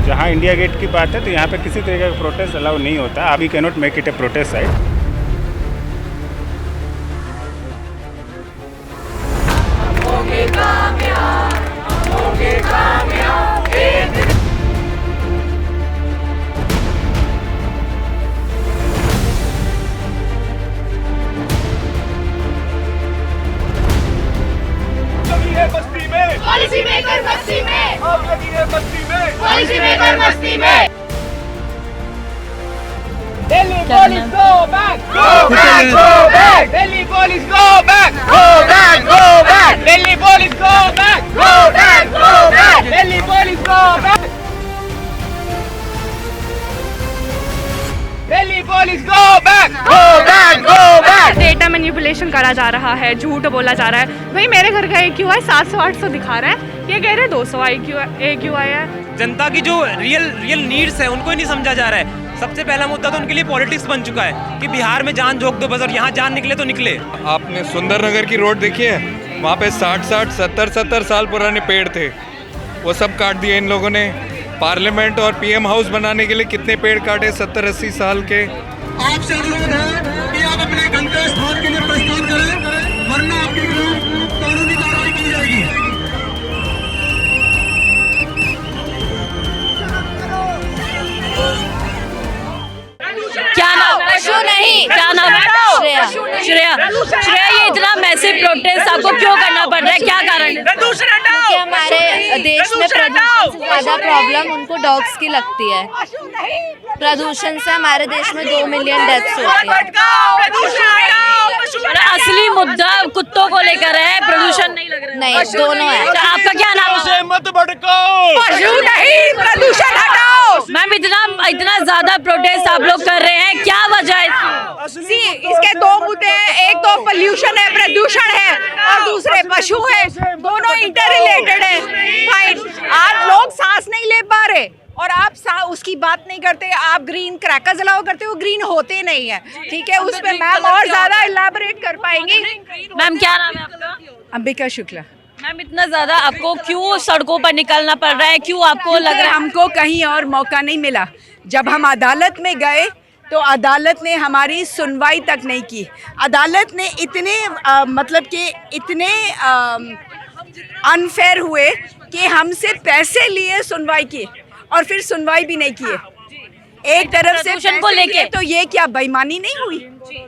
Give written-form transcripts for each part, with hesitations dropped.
जहाँ India gate की बात है तो यहाँ पे किसी तरीके का प्रोटेस्ट अलाउ नहीं होता। We cannot make it a protest site. Policy maker मस्ती में, आप लगी है मस्ती में, पॉलिसी मेकर मस्ती में। Delhi police go back! Go back, go back, Delhi police go back! go back, go back, Delhi police go back! go back, go back. Delhi police go back! Delhi police go back! Go back, go back. Data manipulation करा जा रहा है, झूठ बोला जा रहा है। भाई मेरे घर का AQI 700-800 दिखा रहा है, ये कह रहे हैं 200 AQI है। जनता की जो रियल नीड्स है उनको ही नहीं समझा जा रहा है। सबसे पहला मुद्दा तो उनके लिए पॉलिटिक्स बन चुका है कि बिहार में जान झोंक दो बस, और यहाँ जान निकले तो निकले। आपने सुंदर नगर की रोड देखी है? वहाँ पे 60-60, 70-70 साल पुराने पेड़ थे, वो सब काट दिए इन लोगों ने। पार्लियामेंट और PM हाउस बनाने के लिए कितने पेड़ काटे 70-80 साल के। आपसे अनुरोध है कि आप अपने गंतव्य स्थान के लिए प्रस्थान करें, वरना आपके विरुद्ध कानूनी कार्रवाई की जाएगी। क्या नाम है? पशु नहीं, क्या नाम है? श्रेया। श्रेया, श्रेया, ये इतना मैसिव प्रोटेस्ट आपको क्यों करना पड़ रहा है, क्या कारण है? क्योंकि हमारे देश में प्रदूषण से ज्यादा प्रॉब्लम उनको डॉग्स की लगती है। प्रदूषण से हमारे देश में 2 मिलियन डेथ्स होती है। असली मुद्दा कुत्तों को लेकर है, प्रदूषण नहीं लग रहा है। नहीं, दोनों है। आपका क्या नाम है? मत भड़काओ, पशु नहीं, प्रदूषण हटाओ। मैम, इतना ज्यादा प्रोटेस्ट आप लोग कर रहे हैं, क्या वजह है इसकी? इसके 2 मुद्दे हैं, एक तो पोल्यूशन है, प्रदूषण है, और दूसरे पशु है। दोनों इंटर रिलेटेड है। फाइन, आज लोग सांस नहीं ले पा रहे और आप उसकी बात नहीं करते। आप ग्रीन क्रैकर्स अलाउ करते हो, ग्रीन होते नहीं है। ठीक है, उस पे मैम और ज्यादा इलाबोरेट कर पाएंगी। मैम, क्या नाम है आपका? अंबिका शुक्ला। मैम, इतना ज्यादा आपको क्यों सड़कों पर निकलना पड़ रहा है, क्यों आपको लग रहा है? हमको कहीं और मौका नहीं मिला। जब हम अदालत में गए तो अदालत ने हमारी सुनवाई तक नहीं की। अदालत ने इतने मतलब कि इतने अनफेयर हुए कि हमसे पैसे लिए सुनवाई की और फिर सुनवाई भी नहीं किए। एक तरफ से प्रदूषण को लेके तो ये क्या बेईमानी नहीं हुई?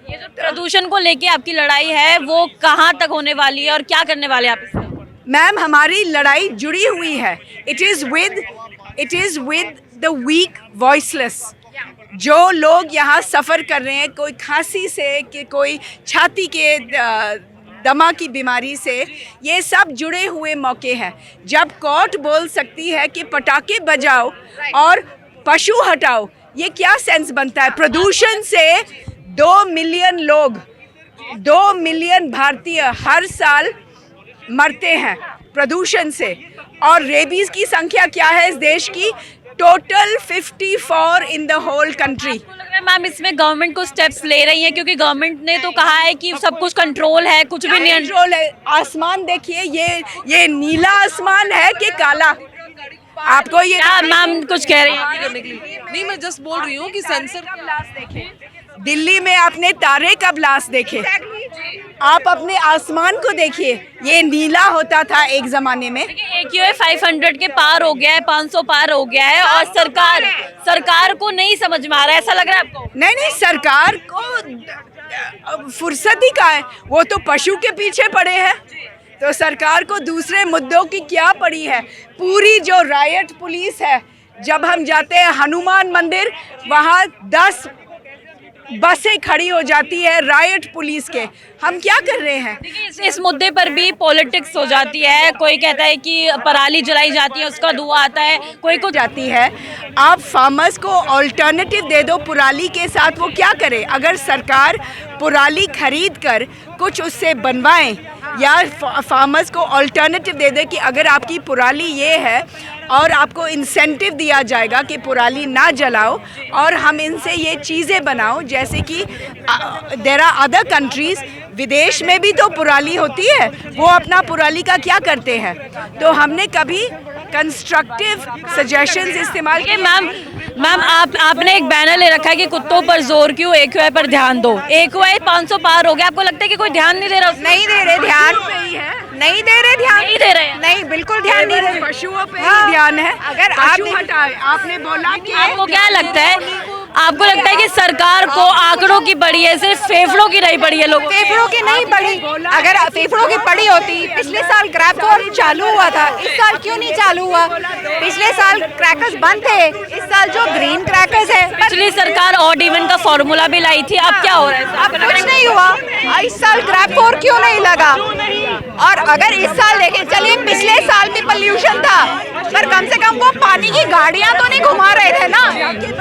ये जो प्रदूषण को लेके आपकी लड़ाई है वो कहाँ तक होने वाली है और क्या करने वाले आप इसमें? मैम, हमारी लड़ाई जुड़ी हुई है। It is with the weak voiceless. जो लोग यहाँ सफ़र कर रहे हैं, कोई खांसी से कि कोई छाती के दमा की बीमारी से, ये सब जुड़े हुए मौके हैं। जब कोर्ट बोल सकती है कि पटाखे बजाओ और पशु हटाओ, ये क्या सेंस बनता है? प्रदूषण से 2 मिलियन लोग, 2 मिलियन भारतीय हर साल मरते हैं प्रदूषण से। और रेबीज की संख्या क्या है इस देश की? Total 54 in the whole country. Ma'am, इसमें गवर्नमेंट को स्टेप्स ले रही है क्योंकि गवर्नमेंट ने तो कहा है कि सब कुछ कंट्रोल है, कुछ भी नहीं कंट्रोल है। आसमान देखिए, ये नीला आसमान है कि काला? आपको ये मैम कुछ कह रही है? नहीं, मैं जस्ट बोल रही हूँ कि सेंसर का ब्लास्ट देखे, दिल्ली में आपने तारे का ब्लास्ट देखे, आप अपने आसमान को देखिए, ये नीला होता था एक जमाने में। AQI 500 के पार हो गया है, 500 पार हो गया है, और सरकार को नहीं समझ में आ रहा है, ऐसा लग रहा है आपको? नहीं, सरकार को फुर्सत ही कहाँ है? वो तो पशु के पीछे पड़े हैं। तो सरकार को दूसरे मुद्दों की क्या पड़ी है? पूरी जो रायट पुलिस है, जब हम जाते हैं हनुमान मंदिर, वहाँ 10 बसें खड़ी हो जाती है रायट पुलिस के। हम क्या कर रहे हैं? इस मुद्दे पर भी पॉलिटिक्स हो जाती है। कोई कहता है कि पराली जलाई जाती है, उसका धुआं आता है, कोई को जाती है। आप फार्मर्स को ऑल्टरनेटिव दे दो पुराली के साथ, वो क्या करे? अगर सरकार पुराली खरीद कर कुछ उससे बनवाएं या फार्मर्स को ऑल्टरनेटिव दे दे कि अगर आपकी पुराली ये है और आपको इंसेंटिव दिया जाएगा कि पराली ना जलाओ और हम इनसे ये चीज़ें बनाओ, जैसे कि देयर आर अदर कंट्रीज़, विदेश में भी तो पराली होती है, वो अपना पराली का क्या करते हैं। तो हमने कभी कंस्ट्रक्टिव सजेशंस इस्तेमाल किए। मैम आपने एक बैनर ले रखा है कि कुत्तों पर जोर क्यों, AQI पर ध्यान दो। AQI 500 पार हो गया, आपको लगता है कि कोई ध्यान नहीं दे रहा? नहीं दे रहे ध्यान, नहीं दे रहे ध्यान, नहीं दे रहे, नहीं बिल्कुल ध्यान नहीं दे रहे। पशुओं पे ही ध्यान है। अगर आप हटाए, आपने बोला कि आपको क्या लगता है, आपको लगता है कि सरकार को आंकड़ों की पड़ी है, सिर्फ फेफड़ों की नहीं पड़ी है? लोग फेफड़ों की नहीं पड़ी, अगर फेफड़ों की पड़ी होती, पिछले साल ग्रैब फॉर चालू हुआ था, इस साल क्यों नहीं चालू हुआ? पिछले साल क्रैकर्स बंद थे, इस साल जो ग्रीन क्रैकर्स है। पिछली सरकार ऑड इवन का फॉर्मूला भी लाई थी, अब क्या हो रहा है? अब कुछ नहीं हुआ। इस साल ग्रैब फॉर क्यों नहीं लगा? और अगर इस साल देखें, चलिए पिछले साल भी पोल्यूशन था, पर कम से कम वो पानी की गाड़ियां तो नहीं घुमा रहे थे ना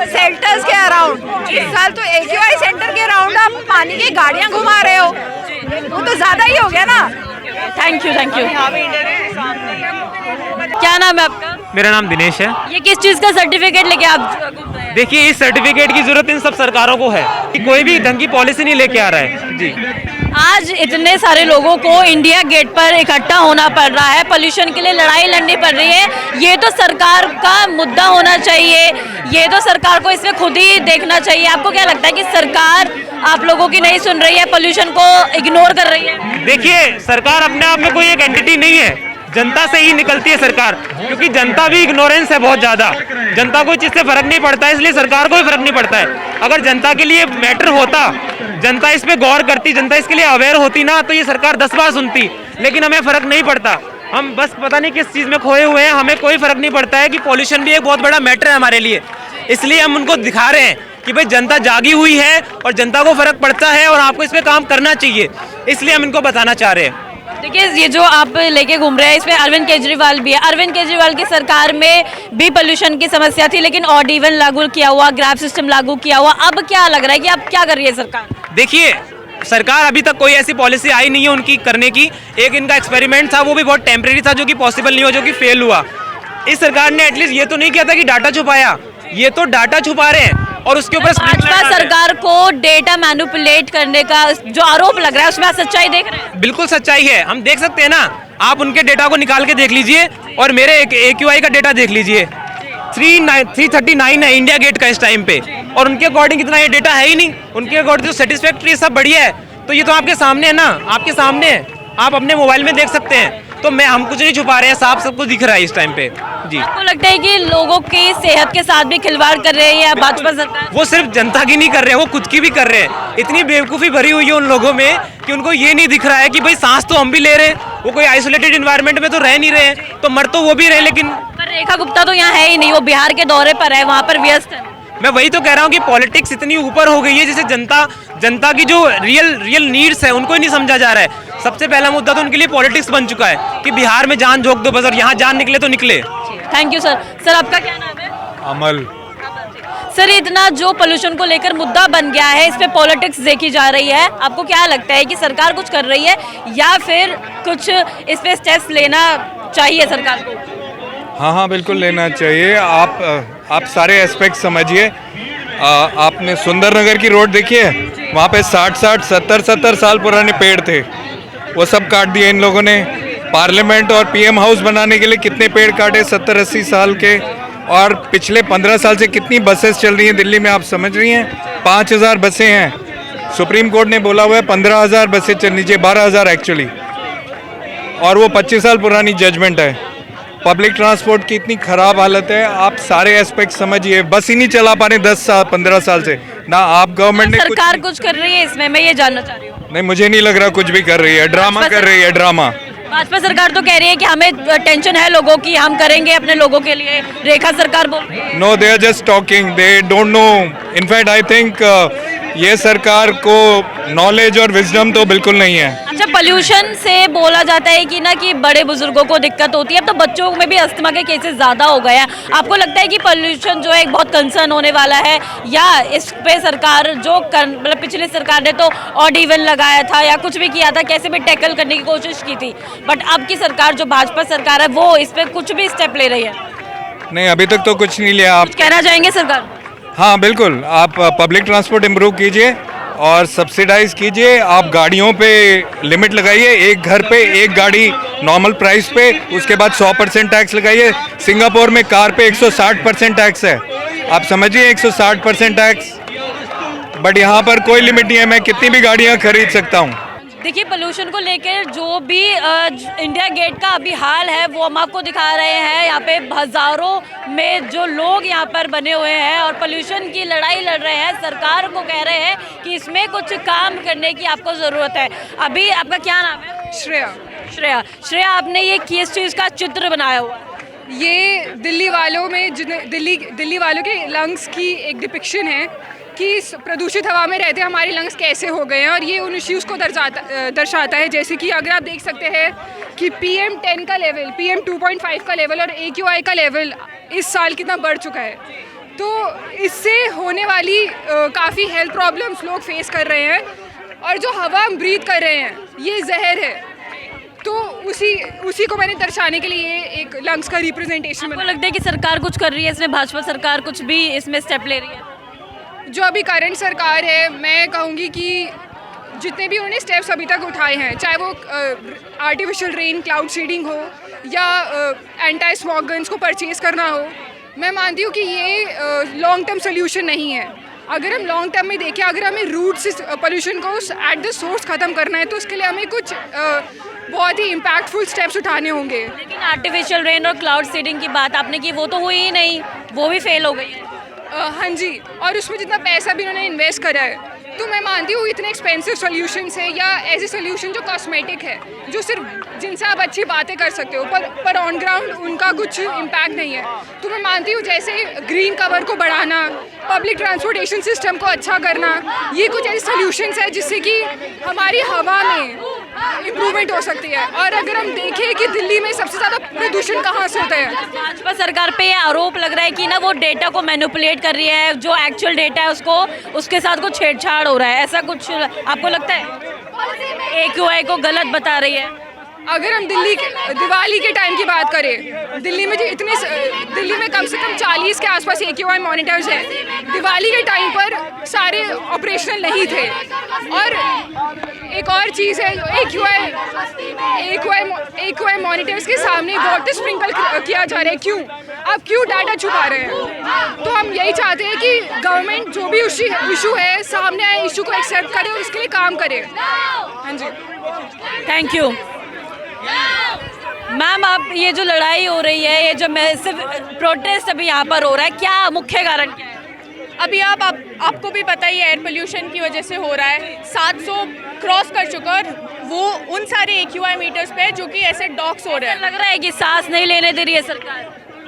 सेल्टर्स के अराउंड। इस साल तो AQI सेंटर के अराउंड आप पानी की गाड़ियां घुमा रहे हो, वो तो ज्यादा ही हो गया ना। Thank you. क्या नाम है आपका? मेरा नाम दिनेश है। ये किस चीज़ का सर्टिफिकेट लेके आप? देखिए, इस सर्टिफिकेट की जरूरत इन सब सरकारों को है कि कोई भी ढंग की पॉलिसी नहीं लेके आ रहा है जी। आज इतने सारे लोगों को इंडिया गेट पर इकट्ठा होना पड़ रहा है, पोल्यूशन के लिए लड़ाई लड़नी पड़ रही है। ये तो सरकार का मुद्दा होना चाहिए, ये तो सरकार को इसमें खुद ही देखना चाहिए। आपको क्या लगता है कि सरकार आप लोगों की नहीं सुन रही है, पोल्यूशन को इग्नोर कर रही है? देखिए, सरकार अपने आप में कोई एक एंटिटी नहीं है, जनता से ही निकलती है सरकार, क्योंकि जनता भी इग्नोरेंस है बहुत ज़्यादा। जनता को इस चीज़ से फर्क नहीं पड़ता है, इसलिए सरकार को भी फर्क नहीं पड़ता है। अगर जनता के लिए मैटर होता, जनता इस पे गौर करती, जनता इसके लिए अवेयर होती ना, तो ये सरकार 10 बार सुनती। लेकिन हमें फर्क नहीं पड़ता, हम बस पता नहीं किस चीज़ में खोए हुए हैं। हमें कोई फर्क नहीं पड़ता है कि पॉल्यूशन भी एक बहुत बड़ा मैटर है हमारे लिए, इसलिए हम उनको दिखा रहे हैं कि भाई जनता जागी हुई है और जनता को फर्क पड़ता है और आपको इस पे काम करना चाहिए, इसलिए हम इनको बताना चाह रहे हैं। देखिए, ये जो आप लेके घूम रहे हैं, इसमें अरविंद केजरीवाल भी है। अरविंद केजरीवाल की सरकार में भी पोल्यूशन की समस्या थी, लेकिन ऑड इवन लागू किया हुआ, ग्रैब सिस्टम लागू किया हुआ। अब क्या लग रहा है कि अब क्या कर रही है सरकार? देखिए, सरकार अभी तक कोई ऐसी पॉलिसी आई नहीं है उनकी करने की। एक इनका एक्सपेरिमेंट था, वो भी बहुत टेम्परेरी था, जो कि पॉसिबल नहीं हो, जो कि फेल हुआ। इस सरकार ने एटलीस्ट ये तो नहीं किया था कि डाटा छुपाया, ये तो डाटा छुपा रहे हैं और उसके ऊपर भाजपा सरकार को डेटा मैनिपुलेट करने का जो आरोप लग रहा है, उसमें आप सच्चाई देख रहे हैं? बिल्कुल सच्चाई है, हम देख सकते हैं ना। आप उनके डेटा को निकाल के देख लीजिए और मेरे AQI का डेटा देख लीजिए। 339 है इंडिया गेट का इस टाइम पे, और उनके अकॉर्डिंग इतना ये डेटा है ही नहीं। उनके अकॉर्डिंग तो सेटिस्फैक्ट्री सब बढ़िया है, तो ये तो आपके सामने है ना, आपके सामने है, आप अपने मोबाइल में देख सकते हैं। तो हम कुछ नहीं छुपा रहे हैं, साफ सब कुछ दिख रहा है इस टाइम पे जी। आपको लगता है कि लोगों की सेहत के साथ भी खिलवाड़ कर रहे हैं या भाजपा सरकार? वो सिर्फ जनता की नहीं कर रहे हैं, वो खुद की भी कर रहे हैं। इतनी बेवकूफ़ी भरी हुई है उन लोगों में कि उनको ये नहीं दिख रहा है कि भाई सांस तो हम भी ले रहे हैं, वो कोई आइसोलेटेड इन्वायरमेंट में तो रह नहीं रहे हैं, तो मर तो वो भी रहे। लेकिन पर रेखा गुप्ता तो यहाँ है ही नहीं, वो बिहार के दौरे पर है, वहाँ पर व्यस्त है। मैं वही तो कह रहा हूँ कि पॉलिटिक्स इतनी ऊपर हो गई है, जैसे जनता की जो रियल नीड्स है उनको ही नहीं समझा जा रहा है। सबसे पहला मुद्दा तो उनके लिए पॉलिटिक्स बन चुका है कि बिहार में जान झोंक दो बस, और यहाँ जान निकले तो निकले। Thank you sir. सर, आपका क्या नाम है? अमल। सर, इतना जो पोल्यूशन को लेकर मुद्दा बन गया है, इस पे पॉलिटिक्स देखी जा रही है, आपको क्या लगता है कि सरकार कुछ कर रही है या फिर कुछ इस पे स्टेप्स लेना चाहिए सरकार को? हाँ, बिल्कुल लेना चाहिए। आप सारे एस्पेक्ट समझिए। आपने सुंदरनगर की रोड देखी है, वहाँ पे 60-60, 70-70 साल पुराने पेड़ थे, वो सब काट दिए इन लोगों ने। पार्लियामेंट और PM हाउस बनाने के लिए कितने पेड़ काटे, 70-80 साल के। और पिछले 15 साल से कितनी बसेस चल रही हैं दिल्ली में, आप समझ रही हैं? 5000 बसें हैं। सुप्रीम कोर्ट ने बोला हुआ है 15,000 बसें चलनी चाहिए, 12,000 एक्चुअली, और वो 25 साल पुरानी जजमेंट है। पब्लिक ट्रांसपोर्ट की इतनी ख़राब हालत है, आप सारे एस्पेक्ट समझिए। बस ही नहीं चला पा रहे 10 साल 15 साल से ना। आप गवर्नमेंट ने सरकार कुछ कर रही है इसमें, मैं ये जानना चाह रही हूँ। नहीं, मुझे नहीं लग रहा कुछ भी कर रही है, ड्रामा कर रही है, ड्रामा। भाजपा सरकार तो कह रही है कि हमें टेंशन है लोगों की, हम करेंगे अपने लोगों के लिए। रेखा सरकार बोल रही है no, they are just talking, they don't know. In fact I think ये सरकार को नॉलेज और विजडम तो बिल्कुल नहीं है। अच्छा, पोल्यूशन से बोला जाता है कि ना कि बड़े बुजुर्गों को दिक्कत होती है, अब तो बच्चों में भी अस्थमा के केसेस ज़्यादा हो गए हैं। आपको लगता है कि पोल्यूशन जो है एक बहुत कंसर्न होने वाला है, या इस पे सरकार जो मतलब पिछली सरकार ने तो ऑड इवन लगाया था या कुछ भी किया था, कैसे भी टैकल करने की कोशिश की थी, बट अब की सरकार जो भाजपा सरकार है वो इस पर कुछ भी स्टेप ले रही है? नहीं, अभी तक तो कुछ नहीं लिया। आप कहना चाहेंगे सरकार? हाँ बिल्कुल, आप पब्लिक ट्रांसपोर्ट इम्प्रूव कीजिए और सब्सिडाइज कीजिए। आप गाड़ियों पे लिमिट लगाइए, एक घर पे एक गाड़ी नॉर्मल प्राइस पे, उसके बाद 100% टैक्स लगाइए। सिंगापुर में कार पे 160% टैक्स है, आप समझिए 160% टैक्स। बट यहाँ पर कोई लिमिट नहीं है, मैं कितनी भी गाड़ियाँ खरीद सकता हूँ। देखिए, पोल्यूशन को लेकर जो भी इंडिया गेट का अभी हाल है वो हम आपको दिखा रहे हैं। यहाँ पे हज़ारों में जो लोग यहाँ पर बने हुए हैं और पोल्यूशन की लड़ाई लड़ रहे हैं। सरकार को कह रहे हैं कि इसमें कुछ काम करने की आपको ज़रूरत है। अभी आपका क्या नाम है? श्रेया। श्रेया, श्रेया आपने ये किस चीज़ का चित्र बनाया हुआ? ये दिल्ली वालों में दिल्ली वालों के लंग्स की एक डिपिक्शन है कि इस प्रदूषित हवा में रहते हमारे लंग्स कैसे हो गए हैं, और ये उन इश्यूज़ को दर्शाता है। जैसे कि अगर आप देख सकते हैं कि PM10 का लेवल, PM2.5 का लेवल और AQI का लेवल इस साल कितना बढ़ चुका है। तो इससे होने वाली काफ़ी हेल्थ प्रॉब्लम्स लोग फेस कर रहे हैं, और जो हवा हम ब्रीथ कर रहे हैं ये जहर है। तो उसी को मैंने दर्शाने के लिए एक लंग्स का रिप्रेजेंटेशन आपको लगता है कि सरकार कुछ कर रही है इसमें? भाजपा सरकार कुछ भी इसमें स्टेप ले रही है? जो अभी करंट सरकार है, मैं कहूँगी कि जितने भी उन्होंने स्टेप्स अभी तक उठाए हैं, चाहे वो आर्टिफिशियल रेन क्लाउड सीडिंग हो या एंटी स्मॉग गन्स को परचेज़ करना हो, मैं मानती हूँ कि ये लॉन्ग टर्म सोल्यूशन नहीं है। अगर हम लॉन्ग टर्म में देखें, अगर हमें रूट से पोल्यूशन को एट द सोर्स ख़त्म करना है, तो उसके लिए हमें कुछ बहुत ही इम्पैक्टफुल स्टेप्स उठाने होंगे। लेकिन आर्टिफिशियल रेन और क्लाउड सीडिंग की बात आपने की, वो तो हुई ही नहीं, वो भी फेल हो गई है। हाँ जी, और उसमें जितना पैसा भी उन्होंने इन्वेस्ट करा है, तो मैं मानती हूँ इतने एक्सपेंसिव सॉल्यूशंस है या ऐसे सॉल्यूशन जो कॉस्मेटिक है, जो सिर्फ जिनसे आप अच्छी बातें कर सकते हो, पर ऑन ग्राउंड उनका कुछ इम्पैक्ट नहीं है। तो मैं मानती हूँ जैसे ग्रीन कवर को बढ़ाना, पब्लिक ट्रांसपोर्टेशन सिस्टम को अच्छा करना, ये कुछ ऐसे सॉल्यूशंस है जिससे कि हमारी हवा में इम्प्रूवमेंट हो सकती है। और अगर हम देखें कि दिल्ली में सबसे ज़्यादा प्रदूषण कहाँ से होता है, भाजपा सरकार पे ये आरोप लग रहा है कि ना वो डेटा को मैनिपुलेट कर रही है, जो एक्चुअल डेटा है उसके साथ कुछ छेड़छाड़ हो रहा है, ऐसा कुछ आपको लगता है? AQI को गलत बता रही है। अगर हम दिवाली के टाइम की बात करें, दिल्ली में कम से कम 40 के आसपास AQI मॉनिटर्स हैं। दिवाली के टाइम पर सारे ऑपरेशनल नहीं थे। और एक और चीज़ है, AQI मॉनिटर्स के सामने वाटर स्प्रिंकल किया जा रहा है। क्यों? आप क्यों डाटा छुपा रहे हैं? तो हम यही चाहते हैं कि गवर्नमेंट जो भी इशू है सामने आए, इशू को एक्सेप्ट करे और उसके लिए काम करे। हाँ जी, थैंक यू मैम। आप ये जो लड़ाई हो रही है, ये जो सिर्फ प्रोटेस्ट अभी यहाँ पर हो रहा है, क्या मुख्य कारण क्या है? अभी आपको भी पता ही है, एयर पोल्यूशन की वजह से हो रहा है। 700 क्रॉस कर चुका, और वो उन सारे AQI मीटर्स पे जो कि ऐसे डॉक्स हो रहे हैं। लग रहा है कि सांस नहीं लेने दे रही है सरकार।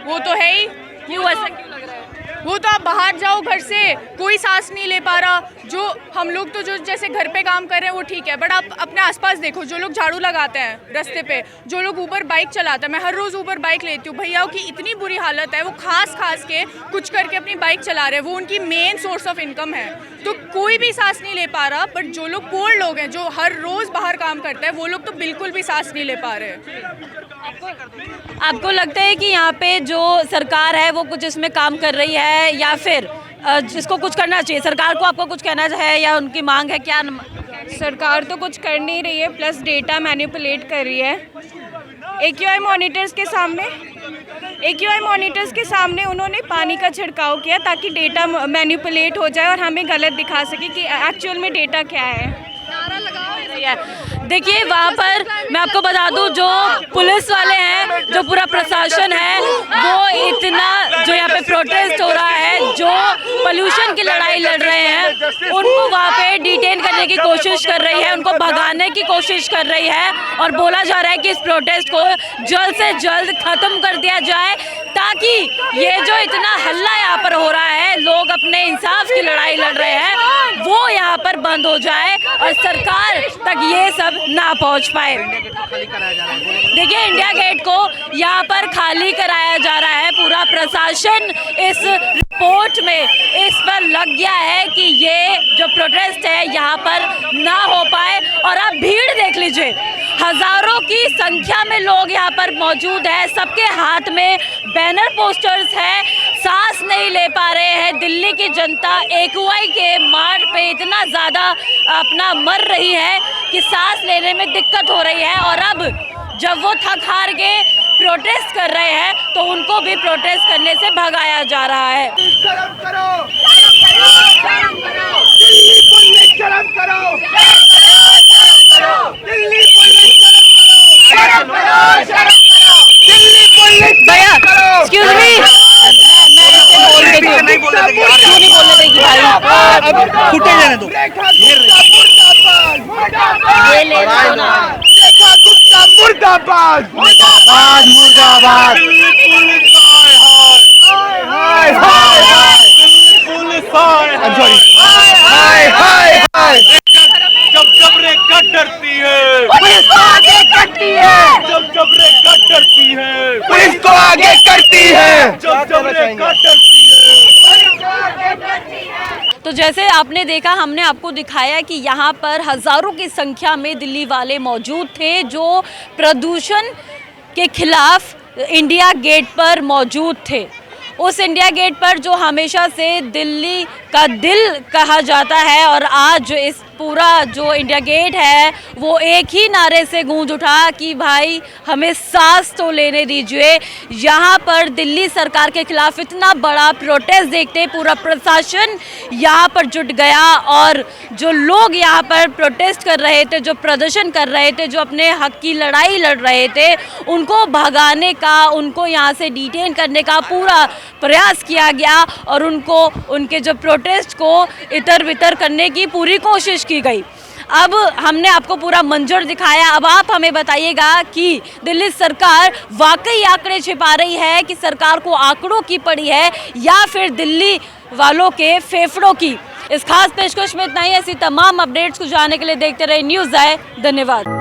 वो तो है ही। क्यों ऐसा क्यों लग रहा है? वो तो आप बाहर जाओ घर से, कोई सांस नहीं ले पा रहा। जो हम लोग तो जो जैसे घर पे काम कर रहे हैं वो ठीक है, बट आप अपने आसपास देखो, जो लोग झाड़ू लगाते हैं रास्ते पे, जो लोग ऊबर बाइक चलाते हैं, मैं हर रोज़ ऊबर बाइक लेती हूँ, भैया की इतनी बुरी हालत है, वो खास के कुछ करके अपनी बाइक चला रहे हैं, वो उनकी मेन सोर्स ऑफ इनकम है। तो कोई भी सांस नहीं ले पा रहा, बट जो लोग पुअर लोग हैं, जो हर रोज़ बाहर काम करते हैं, वो लोग तो बिल्कुल भी सांस नहीं ले पा रहे। आपको लगता है कि यहाँ पे जो सरकार है वो कुछ इसमें काम कर रही है, या फिर जिसको कुछ करना चाहिए? सरकार को आपको कुछ कहना है या उनकी मांग है क्या? सरकार तो कुछ कर नहीं रही है, प्लस डेटा मैनिपुलेट कर रही है। AQI मॉनिटर्स के सामने उन्होंने पानी का छिड़काव किया ताकि डेटा मैनिपुलेट हो जाए और हमें गलत दिखा सके कि एक्चुअल में डेटा क्या है। देखिए, वहाँ पर मैं आपको बता दूं, जो पुलिस वाले हैं, जो पूरा प्रशासन है, वो इतना जो यहाँ पे प्रोटेस्ट हो रहा है, जो पोल्यूशन की लड़ाई लड़ रहे हैं, उनको वहाँ पे डिटेन करने की कोशिश कर रही है, उनको भगाने की कोशिश कर रही है। और बोला जा रहा है कि इस प्रोटेस्ट को जल्द से जल्द ख़त्म कर दिया जाए, ताकि ये जो इतना हल्ला यहाँ पर हो रहा है, लोग अपने इंसाफ की लड़ाई लड़ रहे हैं, वो यहाँ पर बंद हो जाए और सरकार तक ये सब ना पहुँच पाए। देखिए इंडिया गेट को यहाँ पर खाली कराया जा रहा है। पूरा प्रशासन इस रिपोर्ट में इस पर लग गया है कि ये जो प्रोटेस्ट है यहाँ पर ना हो पाए। और आप भीड़ देख लीजिए, हजारों की संख्या में लोग यहाँ पर मौजूद है। सबके हाथ में बैनर पोस्टर्स है, सांस नहीं ले पा रहे हैं। दिल्ली की जनता AQI के मार पे इतना ज़्यादा अपना मर रही है कि सांस लेने में दिक्कत हो रही है। और अब जब वो थक हार के प्रोटेस्ट कर रहे हैं तो उनको भी प्रोटेस्ट करने से भगाया जा रहा है। शर्म करो, दिल्ली पुलिस शर्म करो, दिल्ली पुलिस शर्म करो, दिल्ली पुलिस भैया एक्सक्यूज मी, मैं क्यों नहीं बोलने देगी भाई? फुटेज लेने दो। ये ले लो ना। रेखा गुप्ता मुर्दाबाद, मुर्दाबाद, मुर्दाबाद। हाय हाय हाय, पुलिस हाय हाय हाय हाय। जब रेखा डरती है, पुलिस को आगे करती है। जब रेखा डरती है, पुलिस को आगे करती है। जब रेखा डरती है। तो जैसे आपने देखा, हमने आपको दिखाया कि यहाँ पर हज़ारों की संख्या में दिल्ली वाले मौजूद थे जो प्रदूषण के खिलाफ इंडिया गेट पर मौजूद थे। उस इंडिया गेट पर जो हमेशा से दिल्ली का दिल कहा जाता है, और आज इस पूरा जो इंडिया गेट है वो एक ही नारे से गूंज उठा कि भाई हमें सांस तो लेने दीजिए। यहाँ पर दिल्ली सरकार के खिलाफ इतना बड़ा प्रोटेस्ट देखते पूरा प्रशासन यहाँ पर जुट गया, और जो लोग यहाँ पर प्रोटेस्ट कर रहे थे, जो प्रदर्शन कर रहे थे, जो अपने हक की लड़ाई लड़ रहे थे, उनको भगाने का, उनको यहाँ से डिटेन करने का पूरा प्रयास किया गया और उनको उनके जो प्रोटेस्ट को इतर बितर करने की पूरी कोशिश की गई। अब हमने आपको पूरा मंजर दिखाया। अब आप हमें बताइएगा कि दिल्ली सरकार वाकई आंकड़े छिपा रही है कि सरकार को आंकड़ों की पड़ी है या फिर दिल्ली वालों के फेफड़ों की। इस खास पेशकश में इतना ही। ऐसी तमाम अपडेट्स को जानने के लिए देखते रहे न्यूज़ आए। धन्यवाद।